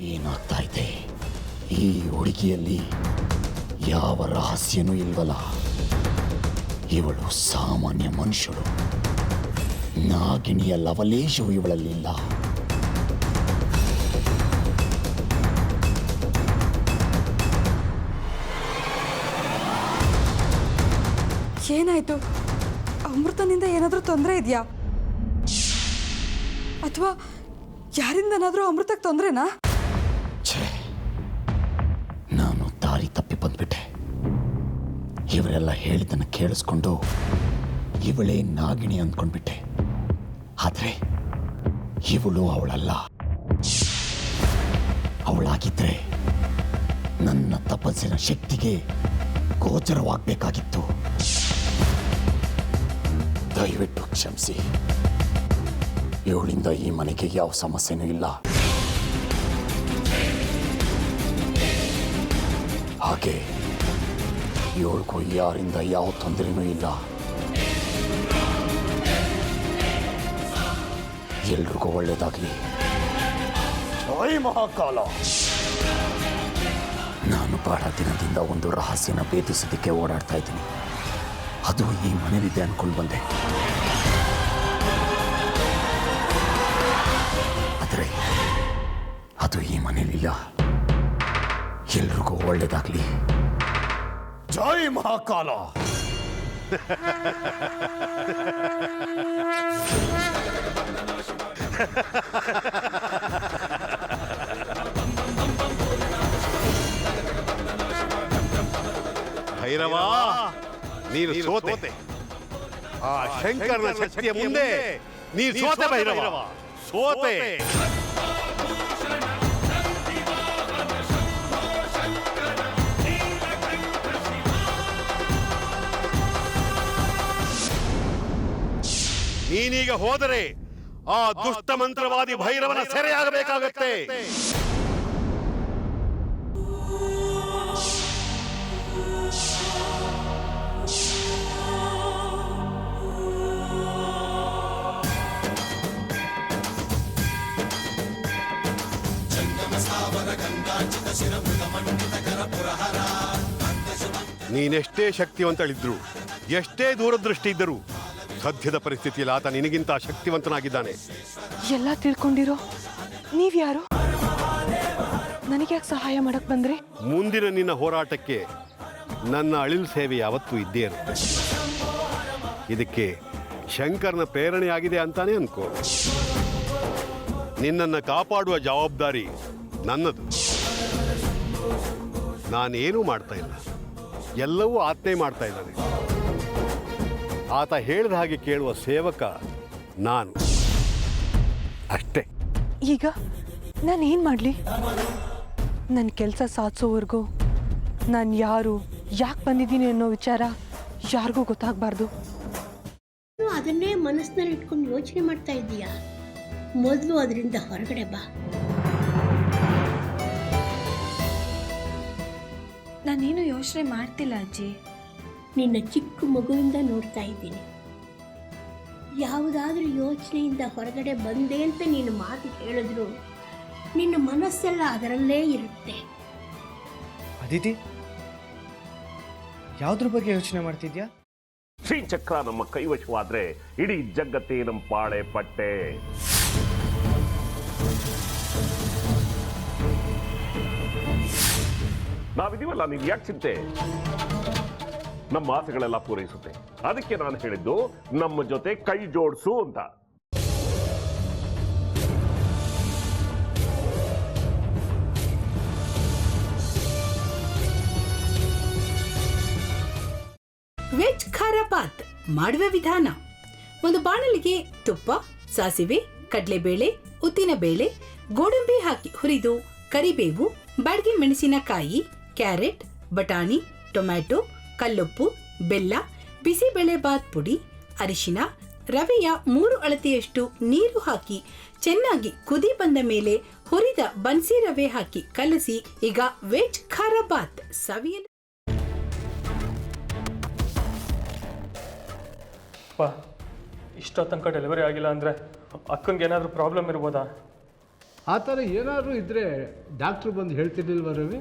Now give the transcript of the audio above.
ಏನಾಗ್ತಾ ಇದೆ? ಈ ಹುಡುಗಿಯಲ್ಲಿ ಯಾವ ರಹಸ್ಯನೂ ಇಲ್ವಲ್ಲ. ಇವಳು ಸಾಮಾನ್ಯ ಮನುಷ್ಯಳು. ನಾಗಿಣಿಯ ಲವಲೇಶವು ಇವಳಲ್ಲಿಲ್ಲ. ಏನಾಯ್ತು? ಅಮೃತನಿಂದ ಏನಾದರೂ ತೊಂದರೆ ಇದೆಯಾ? ಅಥವಾ ಯಾರಿಂದನಾದರೂ ಅಮೃತಕ್ಕೆ ತೊಂದರೆನಾ? ಛೇ, ನಾನು ದಾರಿ ತಪ್ಪಿ ಬಂದ್ಬಿಟ್ಟೆ. ಇವರೆಲ್ಲ ಹೇಳಿದ್ದನ್ನು ಕೇಳಿಸ್ಕೊಂಡು ಇವಳೇ ನಾಗಿಣಿ ಅಂದ್ಕೊಂಡ್ಬಿಟ್ಟೆ. ಆದರೆ ಇವಳು ಅವಳಲ್ಲ. ಅವಳಾಗಿದ್ರೆ ನನ್ನ ತಪಸ್ಸಿನ ಶಕ್ತಿಗೆ ಗೋಚರವಾಗಬೇಕಾಗಿತ್ತು. ದಯವಿಟ್ಟು ಕ್ಷಮಿಸಿ. ಇವಳಿಂದ ಈ ಮನೆಗೆ ಯಾವ ಸಮಸ್ಯೆನೂ ಇಲ್ಲ. ಹಾಗೆ ಇವಳಿಗೂ ಯಾರಿಂದ ಯಾವ ತೊಂದರೆನೂ ಇಲ್ಲ. ಎಲ್ರಿಗೂ ಒಳ್ಳೆಯದಾಗಲಿ. ಜೈ ಮಹಾಕಾಲ. ನಾನು ಬಹಳ ದಿನದಿಂದ ಒಂದು ರಹಸ್ಯನ ಭೇದಿಸೋದಕ್ಕೆ ಓಡಾಡ್ತಾ ಇದ್ದೀನಿ. ಅದು ಈ ಮನೇಲಿದೆ ಅನ್ಕೊಂಡು ಬಂದೆ. ಆದರೆ ಅದು ಈ ಮನೇಲಿಲ್ಲ. ಎಲ್ರಿಗೂ ಒಳ್ಳೆಯದಾಗಲಿ. ಜೈ ಮಹಾಕಾಲ. ಭೈರವ, ನೀನು ಸೋತೆ. ಆ ಶಂಕರನ ಶಕ್ತಿಯ ಮುಂದೆ ನೀನು ಸೋತೆ ಭೈರವ, ಸೋತೆ. ನೀನೀಗ ಹೋದರೆ ಆ ದುಷ್ಟ ಮಂತ್ರವಾದಿ ಭೈರವನ ಸೆರೆಯಾಗಬೇಕಾಗತ್ತೆ. ನೀನೆಷ್ಟೇ ಶಕ್ತಿವಂತಳಿದ್ರು, ಎಷ್ಟೇ ದೂರದೃಷ್ಟಿ ಇದ್ದರೂ ಸದ್ಯದ ಪರಿಸ್ಥಿತಿಯಲ್ಲಿ ಆತ ನಿನಗಿಂತ ಶಕ್ತಿವಂತನಾಗಿದ್ದಾನೆ. ಎಲ್ಲ ತಿಳ್ಕೊಂಡಿರೋ ನೀವ್ಯಾರು? ನನಗೆ ಯಾಕೆ ಸಹಾಯ ಮಾಡಕ್ ಬಂದ್ರಿ? ಮುಂದಿನ ನಿನ್ನ ಹೋರಾಟಕ್ಕೆ ನನ್ನ ಅಳಿಲ್ ಸೇವೆ ಯಾವತ್ತೂ ಇದ್ದೇ ಇರುತ್ತೆ. ಇದಕ್ಕೆ ಶಂಕರನ ಪ್ರೇರಣೆಯಾಗಿದೆ ಅಂತಾನೆ ಅನ್ಕೋ. ನಿನ್ನನ್ನು ಕಾಪಾಡುವ ಜವಾಬ್ದಾರಿ ನನ್ನದು. ನಾನೇನೂ ಮಾಡ್ತಾ ಇಲ್ಲ, ಎಲ್ಲವೂ ಆತನೇ ಮಾಡ್ತಾ ಇದ್ದಾನೆ. ಆತ ಹೇಳಿದ ಹಾಗೆ ಕೇಳುವ ಸೇವಕ ನಾನು ಅಷ್ಟೇ. ಈಗ ನಾನೇನು ಮಾಡಲಿ? ನನ್ನ ಕೆಲಸ ಸಾಧಿಸೋವರೆಗೂ ನಾನು ಯಾರು, ಯಾಕೆ ಬಂದಿದ್ದೀನಿ ಅನ್ನೋ ವಿಚಾರ ಯಾರಿಗೂ ಗೊತ್ತಾಗಬಾರ್ದು. ಅದನ್ನೇ ಮನಸ್ಸಿನಲ್ಲಿ ಇಟ್ಕೊಂಡು ಯೋಚನೆ ಮಾಡ್ತಾ ಇದ್ದೀಯಾ? ಮೊದಲು ಅದರಿಂದ ಹೊರಗಡೆ ಬಾ. ನಾನೇನು ಯೋಚನೆ ಮಾಡ್ತಿಲ್ಲ ಅಜ್ಜಿ. ನಿನ್ನ ಚಿಕ್ಕ ಮಗುವಿಂದ ನೋಡ್ತಾ ಇದ್ದೀನಿ. ಯಾವುದಾದ್ರೂ ಯೋಚನೆಯಿಂದ ಹೊರಗಡೆ ಬಂದೆ ಅಂತ ನೀನು ಮಾತು ಹೇಳಿದ್ರು ನಿನ್ನ ಮನಸ್ಸೆಲ್ಲ ಅದರಲ್ಲೇ ಇರುತ್ತೆ. ಅದಿತಿ, ಯಾವುದ್ರ ಬಗ್ಗೆ ಯೋಚನೆ ಮಾಡ್ತಿದ್ಯಾ? ಶ್ರೀಚಕ್ರ ನಮ್ಮ ಕೈವಶವಾದ್ರೆ ಇಡೀ ಜಗತ್ತೇ ನಮ್ಮ ಪಾಳೆ ಪಟ್ಟೆ. ನಾವಿದೀವಲ್ಲ, ನೀವು ಯಾಕೆ ಚಿಂತೆ? ನಮ್ಮ ಆಸೆಗಳೆಲ್ಲ ಪೂರೈಸುತ್ತೆ. ಅದಕ್ಕೆ ನಾನು ಹೇಳಿದ್ದು ನಮ್ಮ ಜೊತೆ ಕೈ ಜೋಡಿಸು ಅಂತ. ವೆಜ್ ಖಾರ ಬಾತ್ ಮಾಡುವ ವಿಧಾನ: ಒಂದು ಬಾಣಲಿಗೆ ತುಪ್ಪ, ಸಾಸಿವೆ, ಕಡಲೆಬೇಳೆ, ಉದ್ದಿನಬೇಳೆ, ಗೋಡಂಬಿ ಹಾಕಿ ಹುರಿದು ಕರಿಬೇವು, ಬಾಡಿಗೆ ಮೆಣಸಿನಕಾಯಿ, ಕ್ಯಾರೆಟ್, ಬಟಾಣಿ, ಟೊಮ್ಯಾಟೊ, ಕಲ್ಲುಪ್ಪು, ಬೆಲ್ಲ, ಬಿಸಿಬೇಳೆ ಬಾತ್ ಪುಡಿ, ಅರಿಶಿನ, ರವೆಯ 3 ಅಳತೆಯಷ್ಟು ನೀರು ಹಾಕಿ ಚೆನ್ನಾಗಿ ಕುದಿ ಬಂದ ಮೇಲೆ ಹುರಿದ ಬನ್ಸಿ ರವೆ ಹಾಕಿ ಕಲಸಿ. ಈಗ ವೆಜ್ ಖಾರ ಬಾತ್ ಸವಿಯಲು. ಇಷ್ಟೋ ತನಕ ಡೆಲಿವರಿ ಆಗಿಲ್ಲ ಅಂದರೆ ಅಕ್ಕಂಗೆ ಏನಾದರೂ ಪ್ರಾಬ್ಲಮ್ ಇರ್ಬೋದಾ? ಆ ಥರ ಏನಾದರೂ ಇದ್ದರೆ ಡಾಕ್ಟ್ರು ಬಂದು ಹೇಳ್ತಿರ್ಲಿಲ್ವ ರವಿ?